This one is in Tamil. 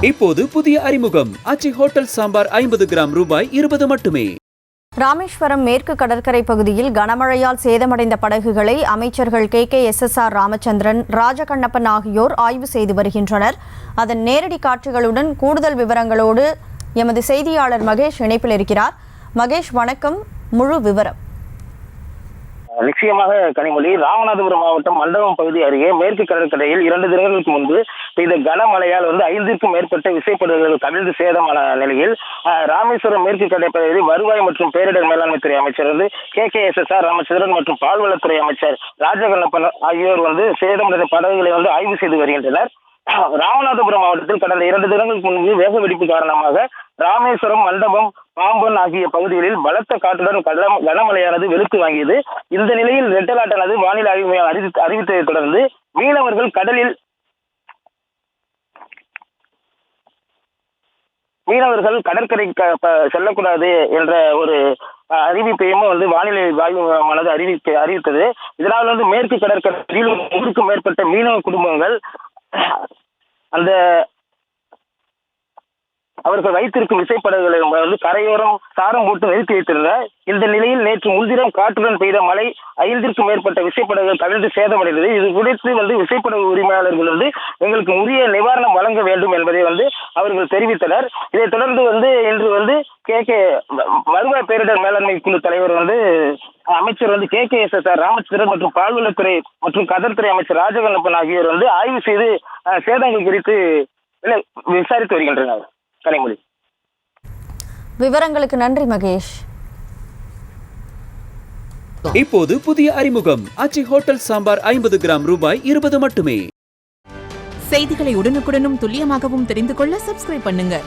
இப்போது புதிய அறிமுகம் அச்சி ஹோட்டல் சாம்பார் 50 கிராம் ரூபாய் 20 மட்டுமே. ராமேஸ்வரம் மேற்கு கடற்கரை பகுதியில் கனமழையால் சேதமடைந்த படகுகளை அமைச்சர்கள் KKSSR ராமச்சந்திரன், ராஜகண்ணப்பன் ஆகியோர் ஆய்வு செய்து வருகின்றனர். அதன் நேரடி காட்சிகளுடன் கூடுதல் விவரங்களோடு எமது செய்தியாளர் மகேஷ் இணைப்பில் இருக்கிறார். மகேஷ் வணக்கம், முழு விவரம். நிச்சயமாக கனிமொழி, ராமநாதபுரம் மாவட்டம் மண்டபம் பகுதி அருகே மேற்கு கடற்கரையில் 2 தினங்களுக்கு முன்பு பெய்த கனமழையால் 5க்கும் மேற்பட்ட விசைப்படகுகள் கவிழ்ந்து சேதமான நிலையில் ராமேஸ்வரம் மேற்கு கடற்கரை வருவாய் மற்றும் பேரிடர் மேலாண்மை துறை அமைச்சர் KKSSR ராமச்சந்திரன் மற்றும் பால்வளத்துறை அமைச்சர் ராஜகண்ணப்பன் ஆகியோர் சேதமடைந்த படகுகளை ஆய்வு செய்து வருகின்றனர். ராமநாதபுரம் மாவட்டத்தில் கடந்த 2 தினங்களுக்கு முன்பு வேக வெடிப்பு காரணமாக ராமேஸ்வரம், மண்டபம், பாம்பன் ஆகிய பகுதிகளில் பலத்த காற்றுடன் கனமழையானது வெளுத்து வாங்கியது. இந்த நிலையில் ரெட் அலர்ட் ஆனது வானிலை ஆய்வு மையம் அறிவித்ததை தொடர்ந்து மீனவர்கள் கடற்கரைக்கு செல்லக்கூடாது என்ற ஒரு அறிவிப்பையும் வானிலை ஆய்வு மையமானது அறிவித்தது. இதனால் மேற்கு கடற்கரையில் 100க்கும் மேற்பட்ட மீனவ குடும்பங்கள் அவர்கள் வைத்திருக்கும் விசைப்படகுகளை கரையோரம் சாரம் போட்டு நிறுத்தி வைத்திருந்தனர். இந்த நிலையில் நேற்று முன்தினம் காற்றுடன் பெய்த மழை 5க்கும் மேற்பட்ட விசைப்படகுகள் கவிழ்ந்து சேதமடைந்தது. இது குறித்து விசைப்படகு உரிமையாளர்கள் எங்களுக்கு உரிய நிவாரணம் வழங்க வேண்டும் என்பதை அவர்கள் தெரிவித்தனர். இதைத் தொடர்ந்து இன்று வருவாய் பேரிடர் மேலாண்மை குழு தலைவர் அமைச்சர் KKSSR ராமச்சந்திரன் மற்றும் பால்வளத்துறை மற்றும் கடற்கரை அமைச்சர் ராஜகண்ணப்பன் ஆகியோர் ஆய்வு செய்து சேதங்கள் குறித்து விசாரித்து வருகின்றனர். கனிமொழி, விவரங்களுக்கு நன்றி மகேஷ். இப்போது புதிய அறிமுகம் அச்சி ஹோட்டல் சாம்பார் 50 கிராம் ரூபாய் 20 மட்டுமே. செய்திகளை உடனுக்குடனும் துல்லியமாகவும் தெரிந்து கொள்ள சப்ஸ்கிரைப் பண்ணுங்க.